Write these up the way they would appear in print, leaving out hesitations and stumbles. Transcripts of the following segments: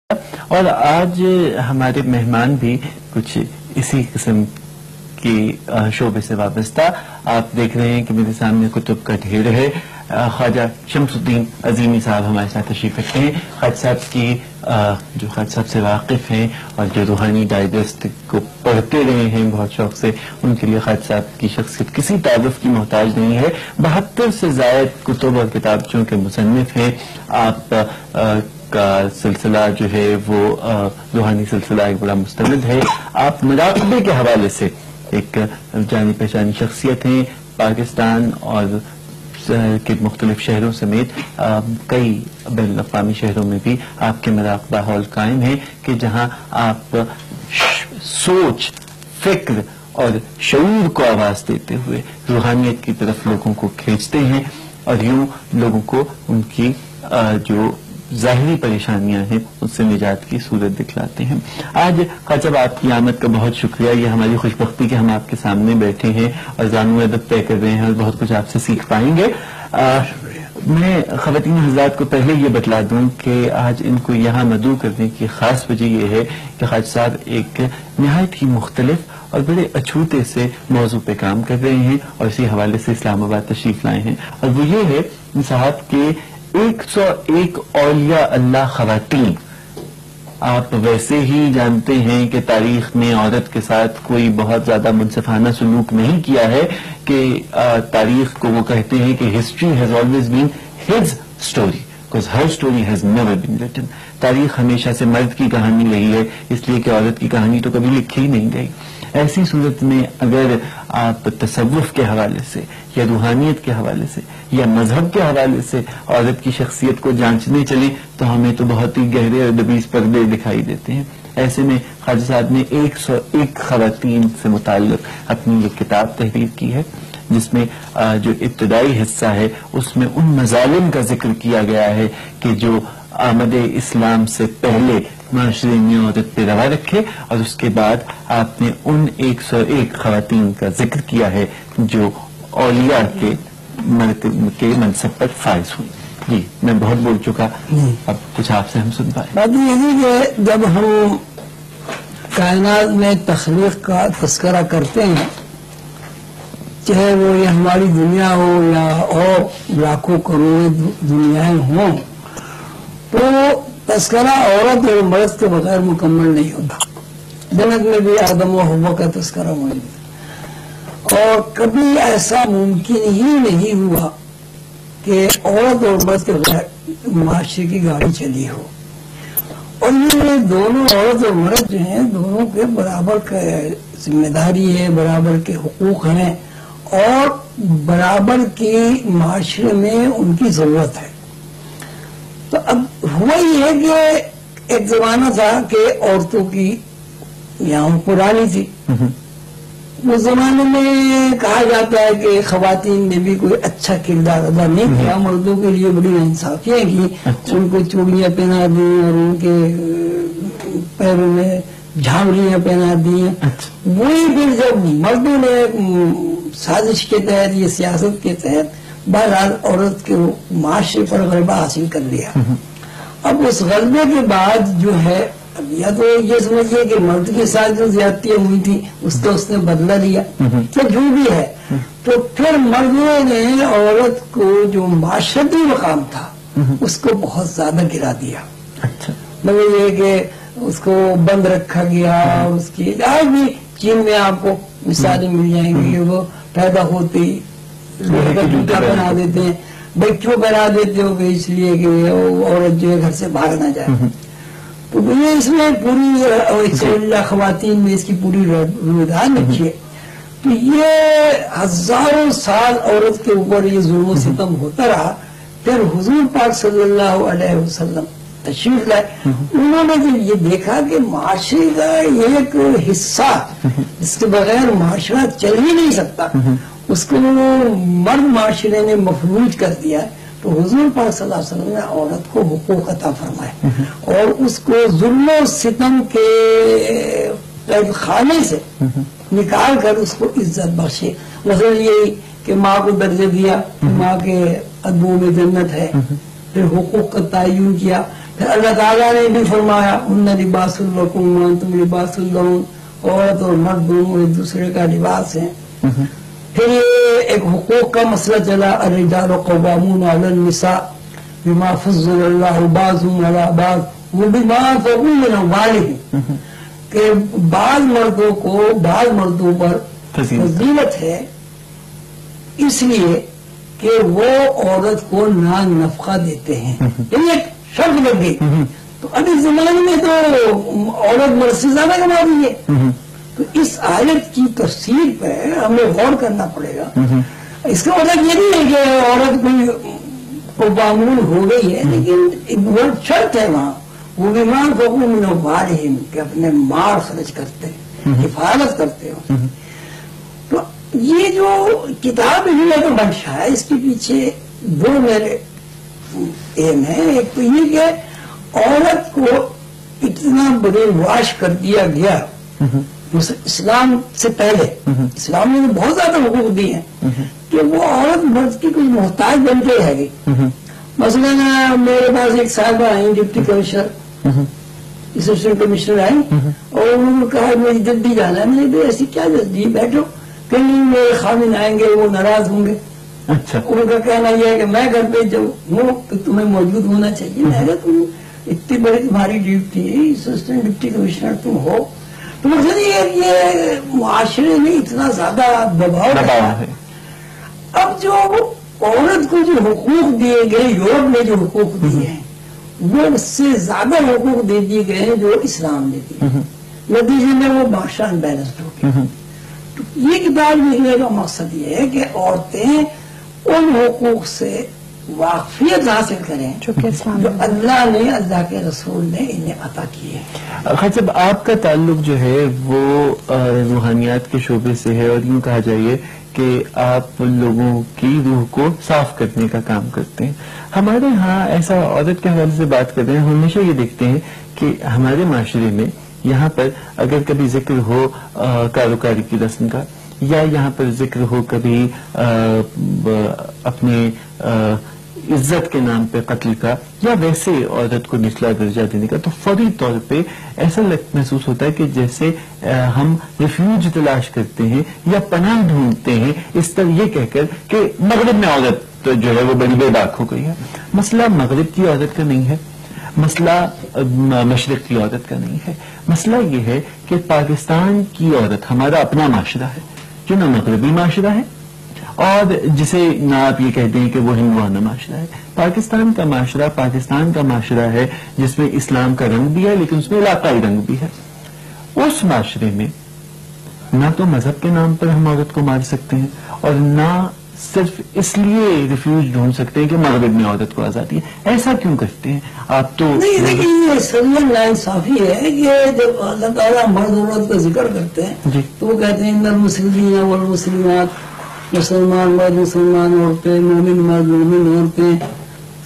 اور آج ہمارے مہمان بھی کچھ اسی قسم کی شعبے سے وابستہ. آپ دیکھ رہے ہیں کہ میرے سامنے کتب کا ڈھیر ہے. خواجہ شمس الدین عظیمی صاحب ہمارے ساتھ تشریف رکھتے ہیں. خواجہ صاحب کی جو خواجہ صاحب سے واقف ہیں اور جو روحانی ڈائجسٹ کو پڑھتے رہے ہیں بہت شوق سے، ان کے لیے خواجہ صاحب کی شخصیت کسی تعارف کی محتاج نہیں ہے. 72 سے زائد کتب اور کتابچوں کے مصنف ہیں. آپ کا سلسلہ جو ہے وہ روحانی سلسلہ ایک بڑا مستند ہے. آپ مراقبے کے حوالے سے ایک جانی پہچانی شخصیت ہیں. پاکستان اور کے مختلف شہروں سمیت کئی بین الاقوامی شہروں میں بھی آپ کے مراقبہ ہال قائم ہیں کہ جہاں آپ سوچ، فکر اور شعور کو آواز دیتے ہوئے روحانیت کی طرف لوگوں کو کھینچتے ہیں اور یوں لوگوں کو ان کی جو ظاہری پریشانیاں ہیں اس سے نجات کی صورت دکھلاتے ہیں. آج خواجہ صاحب آپ کی آمد کا بہت شکریہ. یہ ہماری خوش بختی کہ ہم آپ کے سامنے بیٹھے ہیں اور زانو ادب طے کر رہے ہیں اور بہت کچھ آپ سے سیکھ پائیں گے. میں خواتین حضرات کو پہلے یہ بتلا دوں کہ آج ان کو یہاں مدعو کرنے کی خاص وجہ یہ ہے کہ خواجہ صاحب ایک نہایت ہی مختلف اور بڑے اچھوتے سے موضوع پہ کام کر رہے ہیں اور اسی حوالے سے اسلام آباد تشریف لائے ہیں. اور وہ یہ ہے صاحب کے 101 اولیاء اللہ خواتین. آپ ویسے ہی جانتے ہیں کہ تاریخ میں عورت کے ساتھ کوئی بہت زیادہ منصفانہ سلوک نہیں کیا ہے کہ تاریخ کو وہ کہتے ہیں کہ history has always been his story because her story has never been written. تاریخ ہمیشہ سے مرد کی کہانی رہی ہے، اس لیے کہ عورت کی کہانی تو کبھی لکھی ہی نہیں گئی. ایسی صورت میں اگر آپ تصوف کے حوالے سے یا روحانیت کے حوالے سے یا مذہب کے حوالے سے عورت کی شخصیت کو جانچنے چلیں تو ہمیں تو بہت ہی گہرے اور دبیز پردے دکھائی دیتے ہیں. ایسے میں خواجہ صاحب نے 101 خواتین سے متعلق اپنی یہ کتاب تحریر کی ہے جس میں جو ابتدائی حصہ ہے اس میں ان مظالم کا ذکر کیا گیا ہے کہ جو آمد اسلام سے پہلے معاشرے میں عورت پہ روا رکھے، اور اس کے بعد آپ نے ان 101 خواتین کا ذکر کیا ہے جو اولیاء کے منصب پر فائز ہوئی. جی میں بہت بول چکا، اب کچھ آپ سے ہم سن پائیں. بات یہ ہے کہ جب ہم کائنات میں تخلیق کا تذکرہ کرتے ہیں، چاہے وہ یہ ہماری دنیا ہو یا اور لاکھوں کروڑ دنیایں ہوں، تو تذکرہ عورت اور مرد کے بغیر مکمل نہیں ہوتا. جنت میں بھی آدم و حوا کا تذکرہ موجود ہے، اور کبھی ایسا ممکن ہی نہیں ہوا کہ عورت اور مرد کے بغیر معاشرے کی گاڑی چلی ہو. اور یہ دونوں عورت اور مرد جو ہیں دونوں کے برابر کا ذمہ داری ہے، برابر کے حقوق ہیں اور برابر کی معاشرے میں ان کی ضرورت ہے. تو اب ہوا یہ ہے کہ ایک زمانہ تھا کہ عورتوں کی یہاں پرانی تھی. اس زمانے میں کہا جاتا ہے کہ خواتین نے بھی کوئی اچھا کردار ادا نہیں کیا، مردوں کے لیے بڑی انصافیاں کی، ان کو چوڑیاں پہنا دی اور ان کے پیروں میں جھانگریاں پہنا دی. وہی پھر جب مردوں نے سازش کے تحت یہ سیاست کے تحت بہرحال عورت کے معاشرے پر غلبہ حاصل کر لیا. اب اس غلبے کے بعد جو ہے یا تو یہ سمجھیے کہ مرد کے ساتھ جو زیادتیاں ہوئی تھی اس کا اس نے بدلہ لیا، تو جو بھی ہے تو پھر مردوں نے عورت کو جو معاشرتی مقام تھا اس کو بہت زیادہ گرا دیا. مگر یہ کہ اس کو بند رکھا گیا. اس کی آج بھی چین میں آپ کو مثالیں مل جائیں گی، وہ پیدا ہوتے ہی لوہے کا جوتا بنا دیتے ہیں، بچوں بنا دیتے ہو اس لیے کہ عورت جو ہے گھر سے باہر نہ جائے. تو یہ اس میں پوری خواتین میں اس کی پوری رویدان رکھی ہے. تو یہ ہزاروں سال عورت کے اوپر یہ ظلم و ستم ہوتا رہا. پھر حضور پاک صلی اللہ علیہ وسلم تشریف لائے. انہوں نے جب یہ دیکھا کہ معاشرے کا ایک حصہ جس کے بغیر معاشرہ چل ہی نہیں سکتا اس کو مرد معاشرے نے مفلوج کر دیا ہے، تو حضور پاک صلی اللہ علیہ وسلم نے عورت کو حقوق عطا فرمائے اور اس کو ظلم و ستم کے قید خانے سے نکال کر اس کو عزت بخشے. مثلا یہی کہ ماں کو درجہ دیا، ماں کے ادبوں میں جنت ہے. پھر حقوق کا تعین کیا، پھر اللہ تعالیٰ نے بھی فرمایا ان لباس لکم وانتم لباس لہن، عورت اور مرد دونوں ایک دوسرے کا لباس ہیں. پھر یہ ایک حقوق کا مسئلہ چلا، الرجال قوامون علی النساء بما فضل اللہ بعضهم علی بعض وبما انفقوا من اموالهم، کہ بعض مردوں کو بعض مردوں پر فضیلت ہے اس لیے کہ وہ عورت کو نان نفقہ دیتے ہیں. یہ ایک شرط لگ گئی. تو اب اس زمانے میں تو عورت مرد سے زیادہ کما رہی ہے. تو اس آیت کی تفسیر پہ ہمیں غور کرنا پڑے گا. اس کا مطلب یہ نہیں ہے کہ عورت کوئی معمول ہو گئی ہے، لیکن ایک ورڈ شرط ہے وہاں، وہ بیمان کو کہ اپنے مال خرچ کرتے ہیں، حفاظت کرتے ہو. تو یہ جو کتاب ہے تو منشا ہے، اس کے پیچھے دو میرے ایم ہے. ایک تو یہ کہ عورت کو اتنا برین واش کر دیا گیا اسلام سے پہلے. اسلام نے بہت زیادہ حقوق دیے ہیں کہ وہ عورت مرد کی کوئی محتاج بن کے رہ گئی. مثلا میرے پاس ایک صاحبہ آئی ڈپٹی کمشنر، اسسٹنٹ کمشنر آئی اور انہوں نے کہا مجھے جلدی جانا ہے. میں نے کہا ایسی کیا جلدی، بیٹھو، کہیں میرے خامن آئیں گے وہ ناراض ہوں گے. اچھا. ان کا کہنا یہ ہے کہ میں گھر پہ جو ہوں تو تمہیں موجود ہونا چاہیے. میں کہا تم اتنی بڑی تمہاری ڈیوٹی ہے، اسسٹنٹ ڈپٹی کمشنر تم ہو. تو مطلب یہ معاشرے میں اتنا زیادہ دباؤ ہے. اب جو عورت کو جو حقوق دیے گئے یورپ میں جو حقوق دیے ہیں وہ اس سے زیادہ حقوق دے دیے گئے ہیں جو اسلام نے دیے. نتیجے میں وہ معاشرہ انبیلنسڈ ہو گیا. تو یہ کتاب لکھنے کا مقصد یہ ہے کہ عورتیں ان حقوق سے واقفیت حاصل کریں جو اللہ نے، اللہ کے رسول نے انہیں عطا کیے ہیں. خیر صاحب، آپ کا تعلق جو ہے وہ روحانیات کے شعبے سے ہے، اور یوں کہا جائے کہ آپ لوگوں کی روح کو صاف کرنے کا کام کرتے ہیں. ہمارے ہاں ایسا عورت کے حوالے سے بات کر رہے ہیں، ہم ہمیشہ یہ دیکھتے ہیں کہ ہمارے معاشرے میں یہاں پر اگر کبھی ذکر ہو کاروکاری کی رسم کا، یا یہاں پر ذکر ہو کبھی اپنے عزت کے نام پہ قتل کا، یا ویسے عورت کو نچلا درجہ دینے کا، تو فوری طور پہ ایسا محسوس ہوتا ہے کہ جیسے ہم ریفیوج تلاش کرتے ہیں یا پناہ ڈھونڈتے ہیں، اس طرح یہ کہہ کر کہ مغرب میں عورت تو جو ہے وہ بڑی بے باک ہو گئی ہے. مسئلہ مغرب کی عورت کا نہیں ہے، مسئلہ مشرق کی عورت کا نہیں ہے. مسئلہ یہ ہے کہ پاکستان کی عورت ہمارا اپنا معاشرہ ہے جو نہ مغربی معاشرہ ہے اور جسے نہ آپ یہ کہتے ہیں کہ وہ ہندوانہ معاشرہ ہے. پاکستان کا معاشرہ پاکستان کا معاشرہ ہے جس میں اسلام کا رنگ بھی ہے لیکن اس میں علاقائی رنگ بھی ہے. اس معاشرے میں نہ تو مذہب کے نام پر ہم عورت کو مار سکتے ہیں اور نہ صرف اس لیے ریفیوج ڈھونڈ سکتے ہیں کہ مغرب میں عورت کو آزادی ہے. ایسا کیوں کرتے ہیں آپ؟ تو نہیں، لیکن یہ سرین ناانصافی ہے کہ جب اللہ تعالیٰ مرد عورت کا ذکر کرتے ہیں تو وہ کہتے ہیں المسلمین والمسلمات، مسلمان مرد مسلمان عورتیں، مومن مرد مومن عورتیں،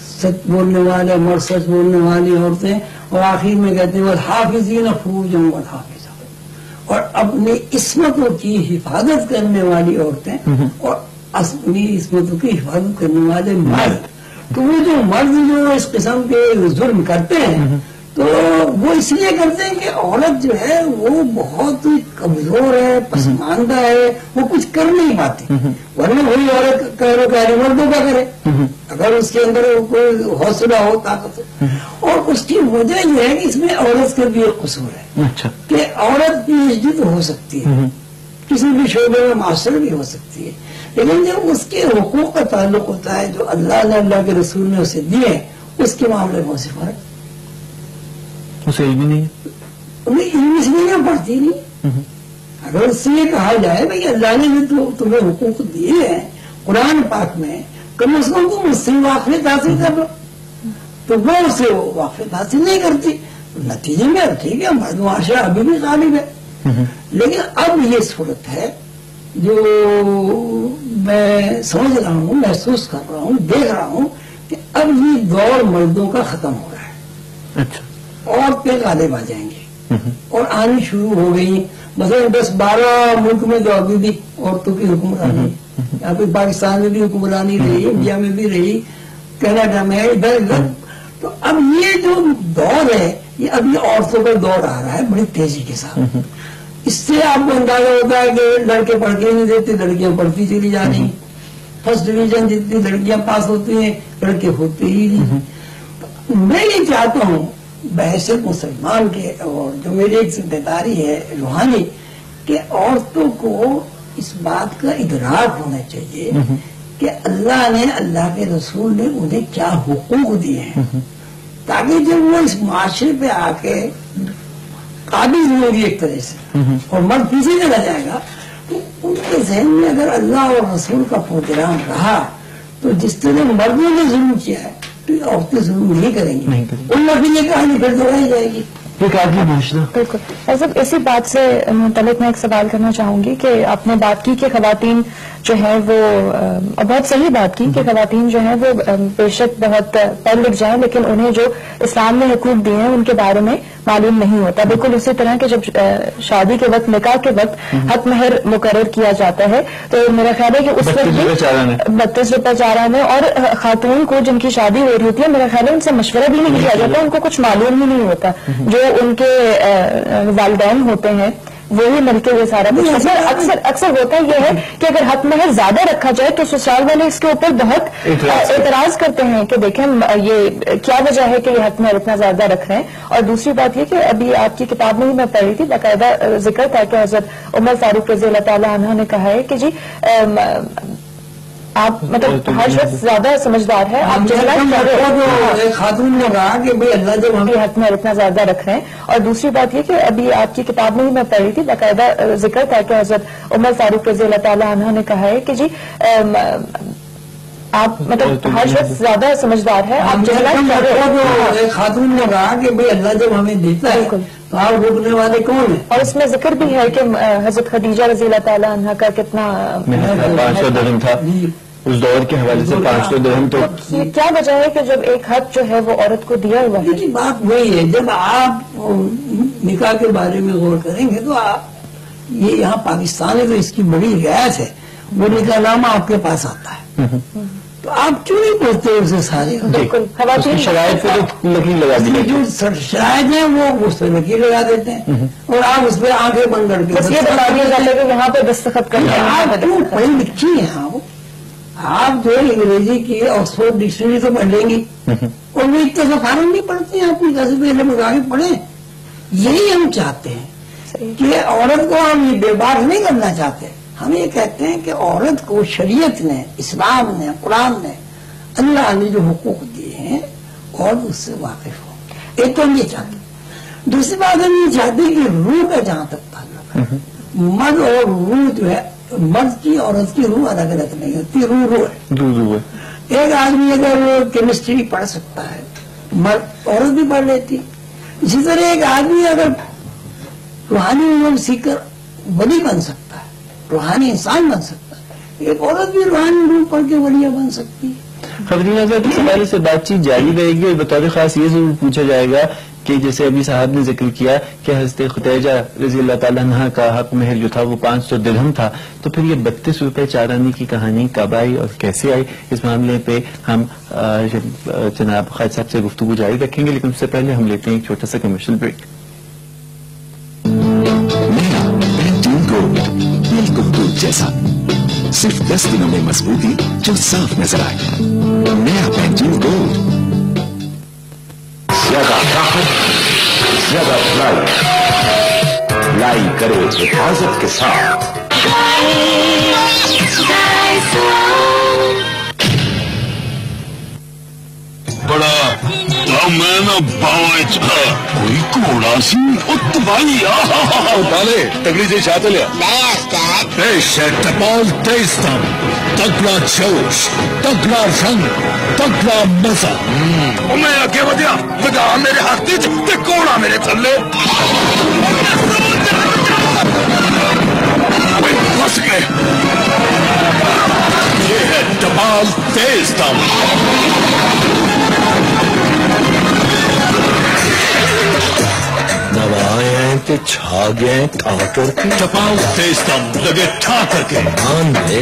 سچ بولنے والے مرد سچ بولنے والی عورتیں، اور آخر میں کہتے ہیں والحافظین فروجہم والحافظات، اور اپنی عصمتوں کی حفاظت کرنے والی عورتیں اور اپنی عصمتوں کی حفاظت کرنے والے مرد. تو وہ جو مرد جو اس قسم کے ظلم کرتے ہیں تو وہ اس لیے کرتے ہیں کہ عورت جو ہے وہ بہت کمزور ہے، پسماندہ ہے، وہ کچھ کر نہیں پاتی. ورنہ وہی عورت کہہ مردوں کا کرے اگر اس کے اندر کوئی حوصلہ ہو، طاقت ہو. اور اس کی وجہ یہ ہے کہ اس میں عورت کا بھی ایک قصور ہے کہ عورت پی ایچ ڈی تو ہو سکتی ہے، کسی بھی شعبے میں ماسٹر بھی ہو سکتی ہے، لیکن جب اس کے حقوق کا تعلق ہوتا ہے جو اللہ نے، اللہ کے رسول نے اسے دیے، اس کے معاملے میں اسے فرق اسے علم نہیں ہے، انہیں علم اس لیے پڑھتی نہیں. اگر اس سے یہ کہا جائے بھائی اللہ نے جو تمہیں حقوق دیے ہیں قرآن پاک میں، کم از کم تم اس سے واقفیت حاصل کر لو، تو وہ اسے واقفیت حاصل نہیں کرتی. نتیجے میں ٹھیک ہے مرد معاشرہ ابھی بھی غالب ہے، لیکن اب یہ صورت ہے جو میں سمجھ رہا ہوں، محسوس کر رہا ہوں، دیکھ رہا ہوں کہ اب یہ دور مردوں کا ختم ہو رہا ہے. اچھا. عورتیں غالب آ جائیں گی اور آنی شروع ہو گئی. مثلا 10-12 ملک میں جو ابھی بھی عورتوں کی حکمرانی، یہاں پہ پاکستان میں بھی حکمرانی رہی، انڈیا میں بھی رہی، کینیڈا میں، ادھر ادھر. تو اب یہ جو دور ہے یہ اب یہ عورتوں کا دور آ رہا ہے بڑی تیزی کے ساتھ. اس سے آپ کو اندازہ ہوتا ہے کہ لڑکے پڑھ کے نہیں دیتے، لڑکیاں پڑھتی چلی جا رہی ہیں. فرسٹ ڈویژن جتنی لڑکیاں پاس ہوتی ہیں لڑکے ہوتے ہی نہیں. میں یہ چاہتا ہوں بحیثیت مسلمان کے اور جو میری ایک ذمہ داری ہے روحانی کہ عورتوں کو اس بات کا ادراک ہونا چاہیے کہ اللہ نے، اللہ کے رسول نے انہیں کیا حقوق دیے ہیں، تاکہ جب وہ اس معاشرے پہ آ کے قابل ہوگی ایک طرح سے اور مرد پیچھے چلا جائے گا تو ان کے ذہن میں اگر اللہ اور رسول کا پروگرام رہا تو جس طرح مردوں نے ظلم کیا ہے تو عورتیں ظلم نہیں کریں گی. ان لوگوں نے کہانی پھر دوہرائی جائے گی. بالکل. ایسا اسی بات سے متعلق میں ایک سوال کرنا چاہوں گی کہ آپ نے بات کی کہ خواتین جو ہیں وہ بہت صحیح بات کی کہ خواتین جو ہیں وہ بے شک بہت پڑھ لکھ جائیں لیکن انہیں جو اسلام نے حقوق دیے ہیں ان کے بارے میں معلوم نہیں ہوتا. بالکل اسی طرح کہ جب شادی کے وقت، نکاح کے وقت حق مہر مقرر کیا جاتا ہے تو میرا خیال ہے کہ اس وقت بھی 32 روپے چارہ میں، اور خاتون کو جن کی شادی ہو رہی ہوتی ہے میرا خیال ہے ان سے مشورہ بھی نہیں کیا جاتا، ان کو کچھ معلوم ہی نہیں ہوتا. جو ان کے والدین ہوتے ہیں وہی مل کے یہ سارا کچھ اکثر ہوتا یہ ہے کہ اگر حق مہر زیادہ رکھا جائے تو سسرال والے اس کے اوپر بہت اعتراض کرتے ہیں کہ دیکھیں یہ کیا وجہ ہے کہ یہ حق مہر اتنا زیادہ رکھ رہے ہیں. اور دوسری بات یہ کہ ابھی آپ کی کتاب میں ہی میں پڑھی تھی، باقاعدہ ذکر تھا کہ حضرت عمر فاروق رضی اللہ تعالیٰ عنہ نے کہا ہے کہ جی آپ مطلب ہر شخص زیادہ سمجھدار ہے، آپ خاتون نے کہا کہ بھائی اللہ جب ہم حق میں اتنا زیادہ رکھ رہے ہیں. اور دوسری بات یہ کہ ابھی آپ کی کتاب میں ہی میں پڑھی تھی، باقاعدہ ذکر تھا کہ حضرت عمر فاروق رضی اللہ تعالیٰ عنہ نے کہا ہے کہ جی آپ مطلب ہر شخص زیادہ سمجھدار ہے، آپ خاتون نے کہا کہ بھائی اللہ جب ہمیں دیتا ہے تو آپ روکنے والے کون ہیں. اور اس میں ذکر بھی ہے کہ حضرت خدیجہ رضی اللہ تعالیٰ عنہ کا کتنا 500 درہم تھا اس دور کے حوالے سے. 500 درہم تو کیا وجہ ہے کہ جب ایک حق جو ہے وہ عورت کو دیا ہوا ہے. بات وہی ہے جب آپ نکاح کے بارے میں غور کریں گے تو آپ یہ یہاں پاکستان ہے تو اس کی بڑی رعایت ہے، وہ نکاح نامہ آپ کے پاس آتا ہے تو آپ کیوں نہیں پوچھتے اسے سارے. بالکل خواتین شرائط پہ تو لکیر لگا دی جو شرائط ہیں وہ اس پہ لکیر لگا دیتے ہیں اور آپ اس پہ آنکھیں بند کر کے بس یہ بتا دیا جاتا ہے کہ یہاں پہ دستخط کرنا ہے. آپ کیوں پڑھی لکھی ہیں آپ جو انگریزی کی آکسفورڈ ڈکشنری تو پڑھ لیں گی اور وہ اتنا فارم نہیں پڑھتے ہیں، اپنی کیسے پہلے مگا کے پڑھیں. یہی ہم چاہتے ہیں کہ عورت کو ہم یہ بے بار نہیں کرنا چاہتے. ہم یہ کہتے ہیں کہ عورت کو شریعت نے، اسلام نے، قرآن نے، اللہ نے جو حقوق دیے ہیں اور اس سے واقف ہو. ایک تو ہم یہ چاہتے ہیں. دوسری بات ہم یہ چاہتے ہیں کہ روح کا جہاں تک تعلق ہے، مرد اور روح جو ہے، مرد کی عورت کی روح الگ الگ نہیں ہوتی، روح ہے. ایک آدمی اگر وہ کیمسٹری پڑھ سکتا ہے مرد عورت بھی پڑھ لیتی. اسی طرح ایک آدمی اگر روحانی علوم سیکھ کر ولی بن سکتا ہے، روحانی انسان بن سکتا ہے، ایک عورت بھی روحانی علوم پڑھ کے ولیہ بن سکتی ہے. خبریں حضرت اس حوالے سے بات چیت جاری رہے گی اور بطور خاص یہ ضرور پوچھا جائے گا کہ جیسے ابھی صاحب نے ذکر کیا کہ حضرت خدیجہ رضی اللہ تعالیٰ عنہ کا حق مہر جو تھا وہ 500 درہم تھا، تو پھر یہ 32 روپے چارانی کی کہانی کب آئی اور کیسے آئی؟ اس معاملے پہ ہم جناب خالد صاحب سے گفتگو جاری رکھیں گے، لیکن اس سے پہلے ہم لیتے ہیں ایک چھوٹا سا کمرشل بریک. بالکل دودھ جیسا، صرف 10 دنوں میں مضبوطی جو صاف نظر آئے. نیا پینٹین گولڈ، زیادہ طاقت، زیادہ لائی کرے حفاظت کے ساتھ. بڑا میں نہ باوچ کوئی کوڑا سی اتبائی ڈالے تگڑی سے چاہتے لیا ٹپال تیزتم تگڑا جوش، تگڑا رنگ، تگڑا مزہ. میں اگے ودیا بدا میرے ہاتھ تے کوڑا میرے تھلے بس گئے. یہ ہے ٹپال تیزتم. نوائے ہیں کہ چھا گئے ٹھا کر کے. ٹپال تیزتم لگے ٹھا کر کے. مان لے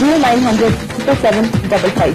0900-755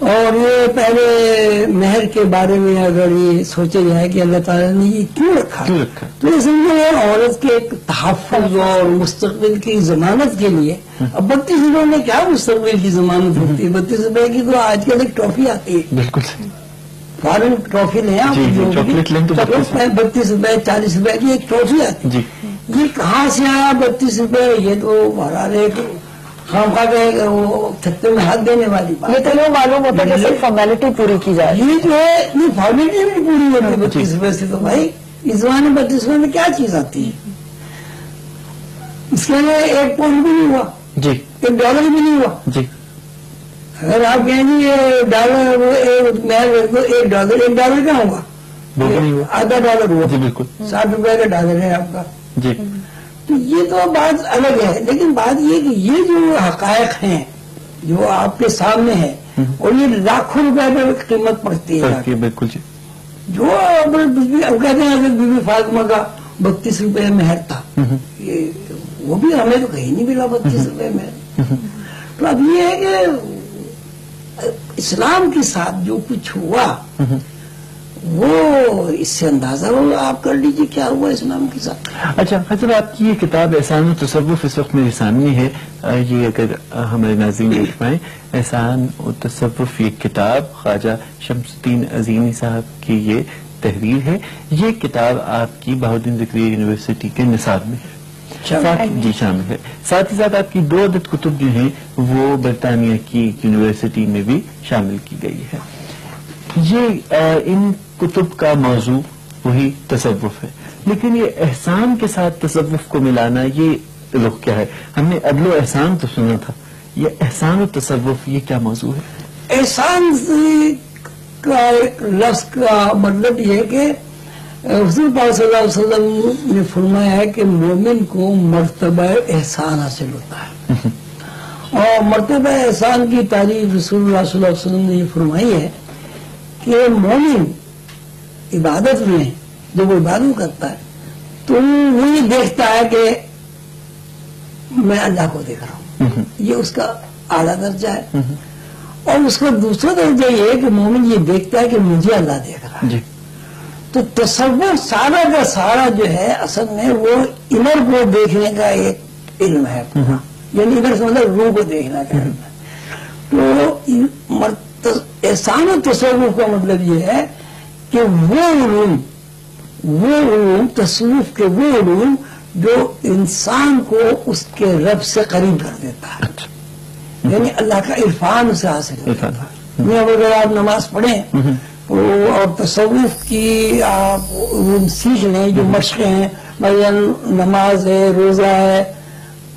اور یہ پہلے مہر کے بارے میں اگر یہ سوچا جائے کہ اللہ تعالیٰ نے یہ کیوں رکھا تو یہ سمجھے عورت کے ایک تحفظ اور مستقبل کی ضمانت کے لیے. اب 32 روپے میں کیا مستقبل کی ضمانت ہوتی ہے؟ 32 روپے کی تو آج کل ایک ٹرافی آتی ہے. بالکل فارن ٹرافی لیں آپ, 32 روپے 40 روپے کی ایک ٹرافی آتی ہے. یہ کہاں سے آیا 32 روپے؟ یہ تو بہرحال ایک خام خواہ کے وہ چھتے میں ہاتھ دینے والی بات. یہ تو یوں معلوم ہوتا ہے کہ صرف فارمیلٹی پوری کی جائے. یہ جو ہے نہیں فارمیلٹی بھی پوری ہوتی ہے 32 روپے سے. تو بھائی اس زمانے میں 32 روپے میں کیا چیز آتی ہے؟ اس کے لیے ایک پاؤنڈ بھی نہیں ہوا جی, $1 بھی نہیں ہوا جی. اگر آپ کہیں گے یہ ڈالر $1 کیا ہوگا؟ آدھا $1 ہوا جی. بالکل 60 روپے کا ڈالر ہے آپ کا جی. تو یہ تو بات الگ ہے, لیکن بات یہ کہ یہ جو حقائق ہیں جو آپ کے سامنے ہیں اور یہ لاکھوں روپے میں قیمت پڑتی ہے. بالکل جی. جو کہتے ہیں اگر بی بی فاطمہ کا 32 روپے مہر تھا, وہ بھی ہمیں تو کہیں نہیں ملا 32 روپے مہر. تو اب یہ ہے کہ اسلام کے ساتھ جو کچھ ہوا وہ اس سے اندازہ آپ کر لیجیے کیا ہوا اسلام کے ساتھ. اچھا حضرت, آپ کی یہ کتاب احسان و تصوف اس وقت میرے سامنے ہے. یہ اگر ہمارے ناظرین دیکھ پائیں, احسان و تصوف یہ کتاب خواجہ شمس الدین عظیمی صاحب کی یہ تحریر ہے. یہ کتاب آپ کی بہاؤالدین زکریا یونیورسٹی کے نصاب میں ہے جی شامل ہے. ساتھ ہی ساتھ آپ کی 2 عدد کتب جو ہیں وہ برطانیہ کی یونیورسٹی میں بھی شامل کی گئی ہے. یہ ان کتب کا موضوع وہی تصوف ہے, لیکن یہ احسان کے ساتھ تصوف کو ملانا یہ رخ کیا ہے؟ ہم نے عدل و احسان تو سنا تھا, یہ احسان و تصوف یہ کیا موضوع ہے؟ احسان کا لفظ کا مطلب یہ ہے کہ حضور پاک صلی اللہ علیہ وسلم نے فرمایا ہے کہ مومن کو مرتبہ احسان حاصل ہوتا ہے. اور مرتبہ احسان کی تعریف رسول اللہ صلی اللہ علیہ وسلم نے یہ فرمائی ہے کہ مومن عبادت میں جب وہ عبادت کرتا ہے تو وہ یہ دیکھتا ہے کہ میں اللہ کو دیکھ رہا ہوں, یہ اس کا اعلیٰ درجہ ہے. اور اس کا دوسرا درجہ یہ ہے کہ مومن یہ دیکھتا ہے کہ مجھے اللہ دیکھ رہا ہے. تو تصور سارا کا سارا جو ہے اصل میں وہ انر کو دیکھنے کا ایک علم ہے, یعنی انر سے مطلب روح کو دیکھنا کا علم ہے. تو احسان و تصوف کا مطلب یہ ہے کہ وہ علوم تصوف کے وہ علوم جو انسان کو اس کے رب سے قریب کر دیتا ہے, یعنی اللہ کا عرفان اسے حاصل ہوتا ہے. اگر آپ نماز پڑھیں اور تصوف کی آپ علوم سیکھ لیں, جو مشقیں ہیں, مثلا نماز ہے, روزہ ہے,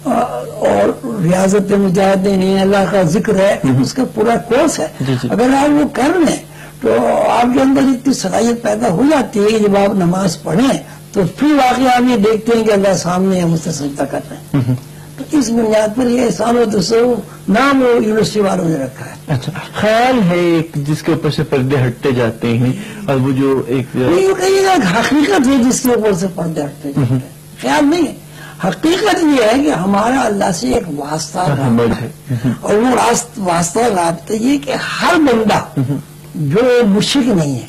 اور ریاضت مجاہدین ہے, اللہ کا ذکر ہے, اس کا پورا کورس ہے. اگر آپ وہ کر لیں تو آپ کے اندر اتنی صلاحیت پیدا ہو جاتی ہے کہ جب آپ نماز پڑھیں تو پھر واقعی آپ یہ دیکھتے ہیں کہ اللہ سامنے ہم اس سے سجدہ کر رہے ہیں. تو اس بنیاد پر یہ احسان و تصوف نام وہ یونیورسٹی والوں نے رکھا ہے. اچھا, خیال ہے ایک جس کے اوپر سے پردے ہٹتے جاتے ہیں, اور وہ جو ایک حقیقت ہے جس کے اوپر سے پردے ہٹتے جاتے ہیں, خیال نہیں ہے. حقیقت یہ ہے کہ ہمارا اللہ سے ایک واسطہ ہے, اور وہ واسطہ رابطہ یہ کہ ہر بندہ جو مشرک نہیں ہے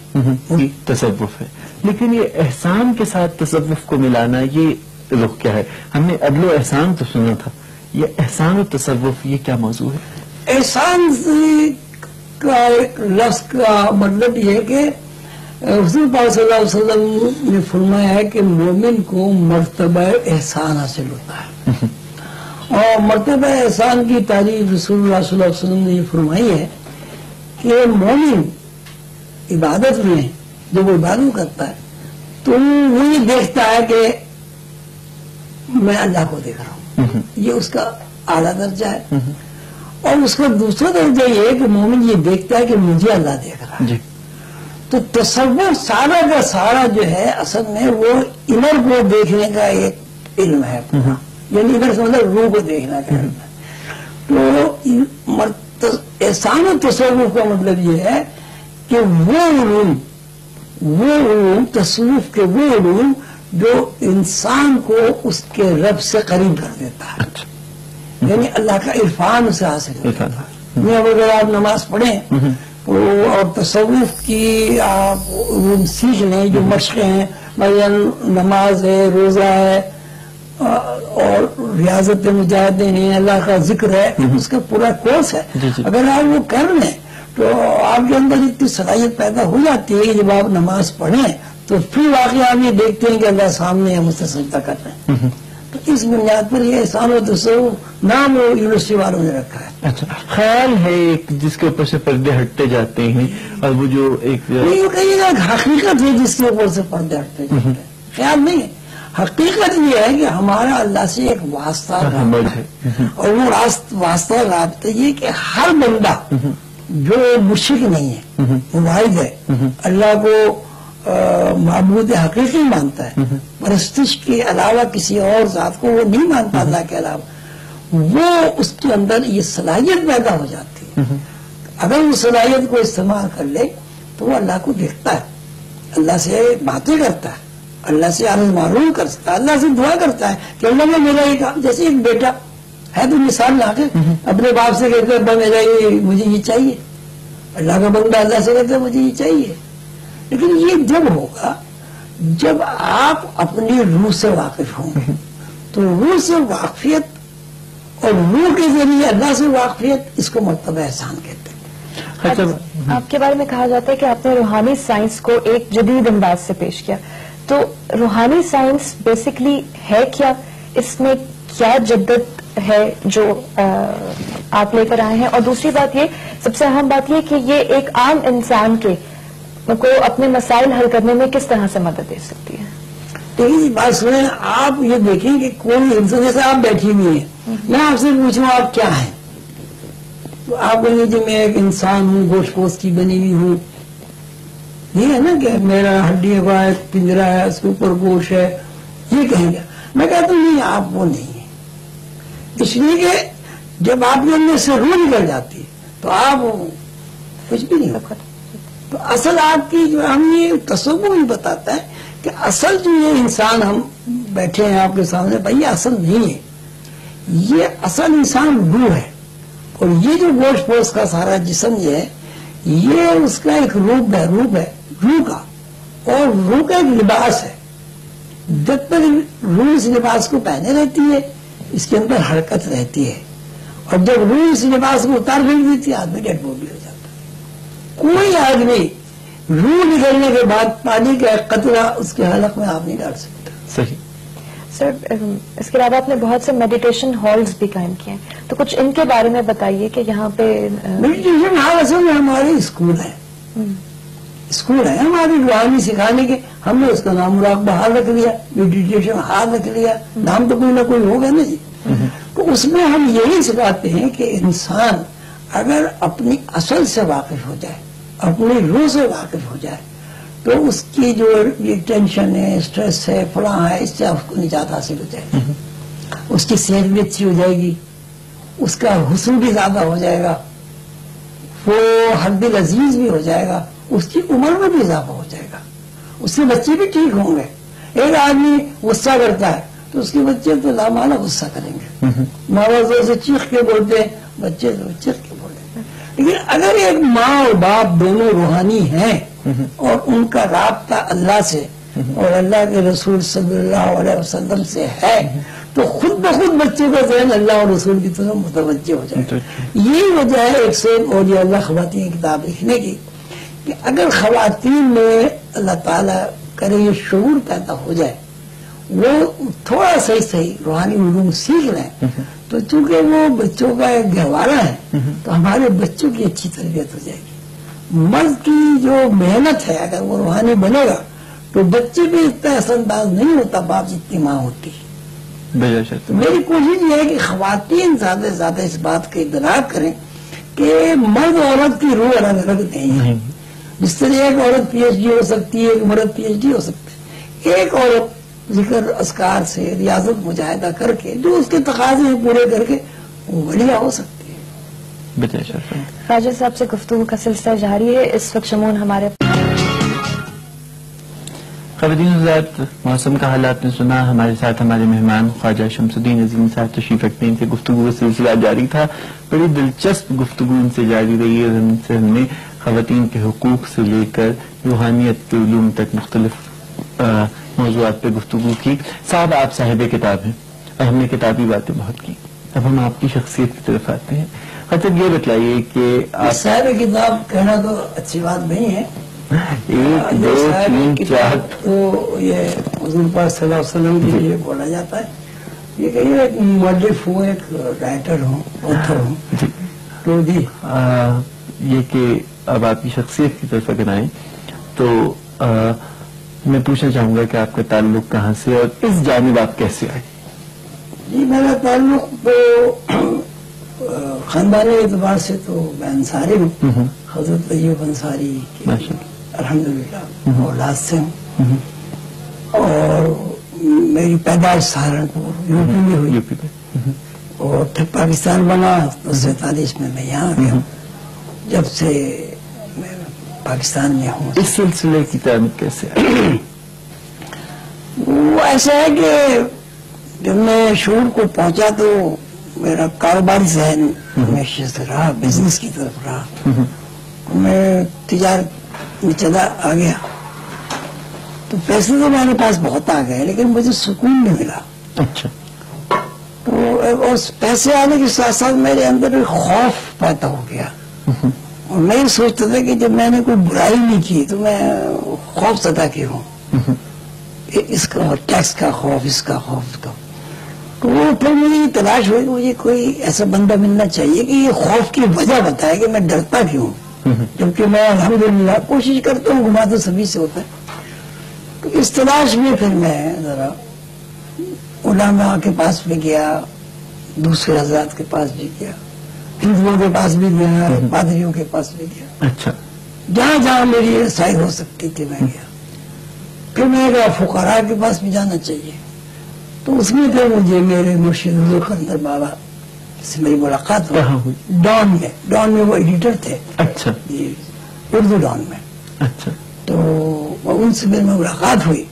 تصوف ہے. لیکن یہ احسان کے ساتھ تصوف کو ملانا یہ رخ کیا ہے؟ ہم نے عدل و احسان تو سنا تھا, یہ احسان و تصوف یہ کیا موضوع ہے؟ احسان کا لفظ کا مطلب یہ ہے کہ حضور پاک صلی اللہ علیہ وسلم نے فرمایا ہے کہ مومن کو مرتبہ احسان حاصل ہوتا ہے. اور مرتبہ احسان کی تعریف رسول اللہ صلی اللہ علیہ وسلم نے یہ فرمائی ہے کہ مومن عبادت میں جب وہ عبادت کرتا ہے تو وہ یہ دیکھتا ہے کہ میں اللہ کو دیکھ رہا ہوں, یہ اس کا اعلیٰ درجہ ہے. اور اس کا دوسرا درجہ یہ ہے کہ مومن یہ دیکھتا ہے کہ مجھے اللہ دیکھ رہا ہے. تو تصور سارا کا سارا جو ہے اصل میں وہ انر کو دیکھنے کا ایک علم ہے, یعنی انر سے مطلب روح کو دیکھنا کا علم ہے. تو احسان و تصوف کا مطلب یہ ہے کہ وہ علوم تصوف کے وہ علوم جو انسان کو اس کے رب سے قریب کر دیتا ہے, یعنی اللہ کا عرفان اسے حاصل ہوتا ہے. میں اگر آپ نماز پڑھیں اور تصوف کی آپ سیکھ لیں جو مشقیں ہیں، مثلا نماز ہے، روزہ ہے اور ریاضت مجاہدین ہیں، اللہ کا ذکر ہے، اس کا پورا کورس ہے. اگر آپ وہ کر لیں تو آپ کے اندر اتنی صلاحیت پیدا ہو جاتی ہے کہ جب آپ نماز پڑھیں تو پھر واقعی آپ یہ دیکھتے ہیں کہ اللہ سامنے ہم اس سے سجدہ کر رہے ہیں. تو اس بنیاد پر یہ احسان و تصوف نام وہ یونیورسٹی والوں نے رکھا ہے. اچھا، خیال ہے ایک جس کے اوپر سے پردے ہٹتے جاتے ہیں، اور وہ جو ایک یہ کہیے گا حقیقت ہے جس کے اوپر سے پردے ہٹتے جاتے ہیں، خیال نہیں ہے. حقیقت یہ ہے کہ ہمارا اللہ سے ایک واسطہ رابطہ ہے، اور وہ واسطہ رابطہ یہ کہ ہر بندہ جو مشرک نہیں ہے، موحد ہے، اللہ کو معبود حقیقی مانتا ہے، پرستش کے علاوہ کسی اور ذات کو وہ نہیں مانتا اللہ کے علاوہ، وہ اس کے اندر یہ صلاحیت پیدا ہو جاتی ہے. اگر وہ صلاحیت کو استعمال کر لے تو وہ اللہ کو دیکھتا ہے، اللہ سے باتیں کرتا ہے، اللہ سے عرض معلوم کر سکتا ہے، اللہ سے دعا کرتا ہے کہ اللہ نے میرا یہ کام، جیسے ایک بیٹا ہے تو مثال لا کے اپنے باپ سے کہتے ابا میرا یہ مجھے یہ چاہیے، اللہ کا بندہ اللہ سے کہتا ہے مجھے یہ چاہیے. لیکن یہ جب ہوگا جب آپ اپنی روح سے واقف ہوں گے، تو روح سے واقفیت اور روح کے ذریعے اللہ سے واقفیت، اس کو مرتبہ احسان کہتے ہیں. آپ کے بارے میں کہا جاتا ہے کہ آپ نے روحانی سائنس کو ایک جدید انداز سے پیش کیا، تو روحانی سائنس بیسکلی ہے کیا؟ اس میں کیا جدت ہے جو آپ لے کر آئے ہیں؟ اور دوسری بات یہ، سب سے اہم بات یہ کہ یہ ایک عام انسان کو اپنے مسائل حل کرنے میں کس طرح سے مدد دے سکتی ہے؟ ایک بات سنیں، آپ یہ دیکھیں کہ کوئی انسان، جیسے آپ بیٹھی ہوئی ہیں، میں آپ سے پوچھوں آپ کیا ہیں، تو آپ کہیں گے میں ایک انسان ہوں، گوشت پوست کی بنی ہوئی ہوں. یہ ہے نا کہ میرا ہڈیوں کا ایک پنجرا ہے، اس کے اوپر گوشت ہے، یہ کہیں گے. میں کہتا ہوں نہیں، آپ وہ نہیں ہیں، اس لیے کہ جب آپ کے اندر سے روح نکل جاتی ہے تو آپ کچھ بھی نہیں ہوتا. تو اصل آپ کی جو ہم یہ تصور بھی بتاتا ہے کہ اصل جو یہ انسان ہم بیٹھے ہیں آپ کے سامنے، بھائی یہ اصل نہیں ہے، یہ اصل انسان روح ہے. اور یہ جو گوشت پوست کا سارا جسم یہ ہے، یہ اس کا ایک روپ ہے روح کا، اور روح کا ایک لباس ہے. جب تک روح اس لباس کو پہنے رہتی ہے اس کے اندر حرکت رہتی ہے، اور جب روح اس لباس کو اتار پھینک دیتی ہے آدمی ڈیڈ باڈی ہو جاتا ہے. کوئی آدمی روح نکلنے کے بعد پانی کا ایک قطرہ اس کے حلق میں آپ نہیں ڈال سکتا. صحیح. سر، اس کے علاوہ آپ نے بہت سے میڈیٹیشن ہالز بھی قائم کیے ہیں، تو کچھ ان کے بارے میں بتائیے کہ یہاں پہ میڈیٹیشن ہال اصل میں ہمارے اسکول ہے ہماری روحانی سکھانے کے. ہم نے اس کا نام مراقبہ ہال رکھ لیا، میڈیٹیشن ہال رکھ لیا، نام تو کوئی نہ کوئی ہوگا نا جی. تو اس میں ہم یہی سکھاتے ہیں کہ انسان اگر اپنی اصل سے واقف ہو جائے، اپنی روح سے واقف ہو جائے، تو اس کی جو یہ ٹینشن ہے، اسٹریس ہے، فلاں ہے، اس سے اس کو نجات حاصل ہو جائے گی. اس کی صحت بھی اچھی ہو جائے گی، اس کا حسن بھی زیادہ ہو جائے گا، وہ حد عزیز بھی ہو جائے گا، اس کی عمر میں بھی اضافہ ہو جائے گا، اس کے بچے بھی ٹھیک ہوں گے. ایک آدمی غصہ کرتا ہے تو اس کے بچے تو لامالا غصہ کریں گے، ماں باپ سے چیخ کے بولتے ہیں، بچے چیخ کے بولتے ہیں. لیکن اگر ایک ماں اور باپ دونوں روحانی ہیں اور ان کا رابطہ اللہ سے اور اللہ کے رسول صلی اللہ علیہ وسلم سے ہے، تو خود بخود بچوں کا ذہن اللہ اور رسول کی طرف متوجہ ہو جائے. یہی وجہ ہے ایک سے ایک اولیاء اللہ خواتین کی کتاب لکھنے کی، کہ اگر خواتین میں اللہ تعالیٰ کرے یہ شعور پیدا ہو جائے، وہ تھوڑا صحیح روحانی علوم سیکھ لیں، تو چونکہ وہ بچوں کا ایک گہوارہ ہے تو ہمارے بچوں کی اچھی تربیت ہو جائے گی. مرد کی جو محنت ہے اگر وہ روحانی بنے گا تو بچے بھی اتنا اثر انداز نہیں ہوتا باپ جتنی ماں ہوتی. میری کوشش یہ ہے کہ خواتین زیادہ سے زیادہ اس بات کا ادراک کریں کہ مرد عورت کی روح الگ الگ نہیں ہے. جس طرح ایک عورت پی ایچ ڈی ہو سکتی ہے، ایک مرد پی ایچ ڈی ہو سکتا ہے. ایک عورت ذکر اذکار سے ریاضت مجاہدہ کر کے جو اس کے تقاضے ہیں پورے کر کے وہ ولیہ ہو سکتی ہے. راجہ صاحب سے گفتگو کا سلسلہ جاری ہے. اس وقت شمون ہمارے خواتین حضرات، موسم کا حال آپ نے سنا. ہمارے ساتھ ہمارے مہمان خواجہ شمس الدین عظیم صاحب تشریف رکھتے ہیں. ان سے گفتگو کا سلسلہ جاری تھا. بڑی دلچسپ گفتگو ان سے جاری رہی ہے. ان سے ہم نے خواتین کے حقوق سے لے کر روحانیت کے علوم تک مختلف موضوعات پہ گفتگو کی. صاحب آپ صاحب کتاب ہیں اور ہم نے کتابی باتیں بہت کی. اب ہم آپ کی شخصیت کی طرف آتے ہیں. خطر یہ بتلائیے کہ آپ صاحب کتاب کہنا تو اچھی بات نہیں ہے. ایک دو تین چار تو یہ حضور پاک صلی اللہ علیہ وسلم کے لیے بولا جاتا ہے. یہ کہ یہ ایک مؤلف ہوں، ایک رائٹر ہوں، آتھر ہوں. تو جی یہ کہ اب آپ کی شخصیت کی طرف اگر آئیں تو میں پوچھنا چاہوں گا کہ آپ کا تعلق کہاں سے اور اس جانب آپ کیسے آئے؟ جی میرا تعلق تو خاندانی اعتبار سے تو میں انصاری ہوں. حضرت ایوب انصاری کی الحمدللہ اولاد سے ہوں. اور میری پیدائش سہارنپور یو پی میں ہوئی اور پھر پاکستان بنا تو 47 میں یہاں آ گیا. جب سے میں پاکستان میں ہوں. اس سلسلے کی تعمیر کیسے آئی؟ وہ ایسا ہے کہ جب میں شعور کو پہنچا تو میرا کاروباری ذہن ہمیشہ سے رہا، بزنس کی طرف رہا. میں تجارت میں چلا آ گیا تو پیسے تو میرے پاس بہت آ گئے لیکن مجھے سکون نہیں ملا. اچھا. تو اور پیسے آنے کے ساتھ ساتھ میرے اندر ایک خوف پیدا ہو گیا. اور میں یہ سوچتا تھا کہ جب میں نے کوئی برائی نہیں کی تو میں خوف زدہ کیوں ہوں. اس کا ٹیکس کا خوف، اس کا خوف کا. تو وہ پھر مجھے تلاش ہوئی کہ مجھے کوئی ایسا بندہ ملنا چاہیے کہ یہ خوف کی وجہ بتائے کہ میں ڈرتا کیوں ہوں. جبکہ میں الحمدللہ کوشش کرتا ہوں، گما تو سبھی سے ہوتا ہے. تو اس تلاش میں پھر میں ذرا علماء کے پاس بھی گیا، دوسرے حضرات کے پاس بھی گیا، ہندوؤں کے پاس بھی گیا، پادریوں کے پاس بھی گیا. اچھا. جہاں جہاں میری رسائی ہو سکتی تھی میں گیا. پھر میں کہا فقراء کے پاس بھی جانا چاہیے. تو اس میں پھر مجھے میرے مرشد حضور قندر بابا سے میری ملاقات ہوئی ڈان میں وہ ایڈیٹر تھے. اچھا. جی اردو ڈان میں. اچھا. تو ان سے میری ملاقات ہوئی.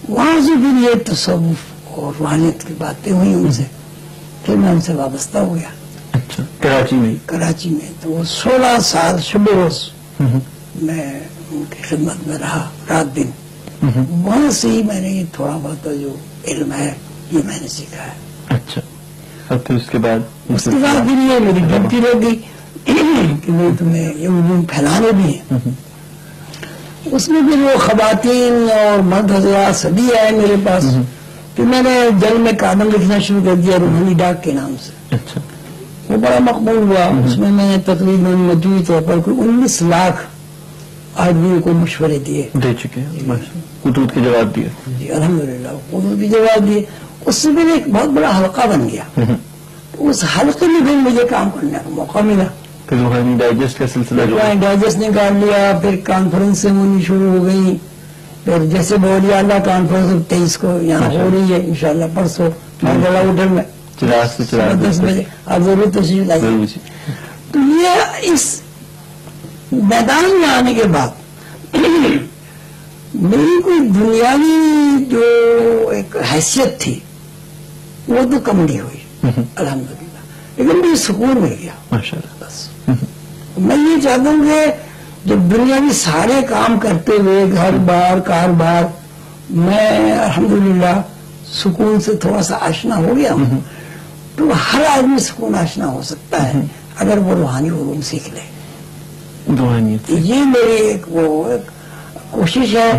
وہاں سے پھر یہ تصوف اور روحانیت کی باتیں ہوئی ان سے. پھر میں ان سے وابستہ ہو گیا. اچھا. کراچی میں؟ کراچی میں. تو 16 سال شب روز میں ان کی خدمت میں رہا، رات دن. وہاں سے ہی میں نے یہ تھوڑا بہت جو علم ہے یہ میں نے سیکھا ہے. اچھا. اور پھر اس کے بعد پھر یہ میری ڈیوٹی رہ گئی کہ میں تمہیں یہ علوم پھیلانے بھی ہیں. اس میں پھر وہ خواتین اور مرد حضرات سبھی آئے میرے پاس. پھر میں نے جنگ میں کالم لکھنا شروع کر دیا روحانی ڈاک کے نام سے. اچھا. وہ بڑا مقبول ہوا. اس میں نے تقریباً مجموعی طور پر کوئی 19 لاکھ آدمیوں کو مشورے دیے، دے چکے ہیں، خطوط کے جواب دیے. جی الحمدللہ خطوط بھی جواب دیے. اس سے پھر ایک بہت بڑا حلقہ بن گیا. اس حلقے میں پھر مجھے کام کرنے کا موقع ملا. پھر روحانی ڈائجسٹ کا سلسلہ ڈائجسٹ نکال لیا. پھر کانفرنسیں ہونی شروع ہو گئی. پھر جیسے بولی اللہ کانفرنس 23 کو یہاں ہو رہی ہے انشاءاللہ پرسوں بڑا ہوٹل میں 10 بجے. آپ ضرور تشریف لائیے. تو یہ اس میدان میں آنے کے بعد میری کوئی دنیاوی جو ایک حیثیت تھی وہ تو کم نہیں ہوئی الحمدللہ، لیکن مجھے سکون مل گیا ماشاءاللہ. بس. میں یہ چاہتا ہوں کہ جب دنیاوی سارے کام کرتے ہوئے گھر بار کاروبار میں الحمدللہ سکون سے تھوڑا سا آشنا ہو گیا ہوں. تو ہر آدمی سکون آشنا ہو سکتا ہے اگر وہ روحانی علوم سیکھ لے. یہ میری ایک کوشش ہے.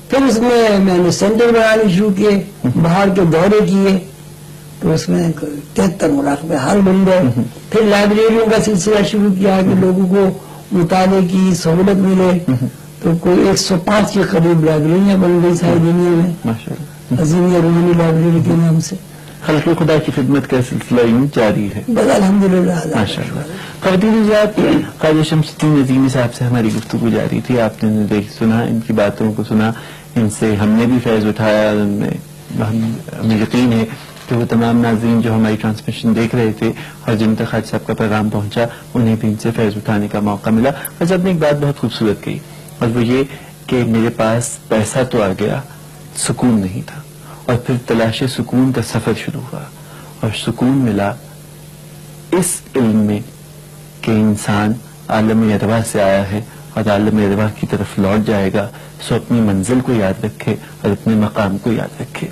پھر اس میں نے سینٹر بنانے شروع کیے، باہر کے دورے کیے. تو اس میں 73 مراقبے حال بن گئے. پھر لائبریریوں کا سلسلہ شروع کیا کہ لوگوں کو مطالعے کی سہولت ملے. تو کوئی 105 کے قریب لائبریریاں بن گئی ساری دنیا میں، عظیم روحانی لائبریری کے نام سے. خلق خدا کی خدمت کا سلسلہ یوں جاری ہے بس الحمدللہ. خواتین حضرات، خواجہ شمس الدین عظیمی صاحب سے ہماری گفتگو جاری تھی. آپ نے سنا، ان کی باتوں کو سنا، ان سے ہم نے بھی فیض اٹھایا. ہمیں یقین ہے کہ وہ تمام ناظرین جو ہماری ٹرانسمیشن دیکھ رہے تھے اور جن تک خواجہ صاحب کا پیغام پہنچا انہیں بھی ان سے فیض اٹھانے کا موقع ملا. خواجہ صاحب نے ایک بات بہت خوبصورت کہی اور وہ یہ کہ میرے پاس پیسہ تو آ گیا سکون نہیں تھا، اور پھر تلاش سکون کا سفر شروع ہوا، اور سکون ملا اس علم میں کہ انسان عالم ارواح سے آیا ہے اور عالم ارواح کی طرف لوٹ جائے گا، سو اپنی منزل کو یاد رکھے اور اپنے مقام کو یاد رکھے۔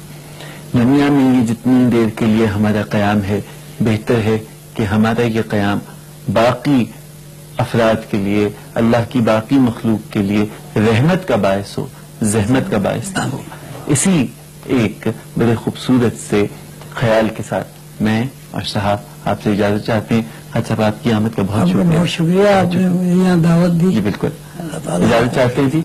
دنیا میں یہ جتنی دیر کے لیے ہمارا قیام ہے، بہتر ہے کہ ہمارا یہ قیام باقی افراد کے لیے، اللہ کی باقی مخلوق کے لیے رحمت کا باعث ہو، زحمت کا باعث نہ ہو۔ اسی ایک بڑے خوبصورت سے خیال کے ساتھ میں اور صاحب آپ سے اجازت چاہتے ہیں۔ حاج صاحب آپ کی آمد کا بہت آپ کا بہت شکریہ، آپ نے مجھے یہاں دعوت دی۔ جی بالکل، اللہ تعالیٰ اجازت چاہتے ہیں جی۔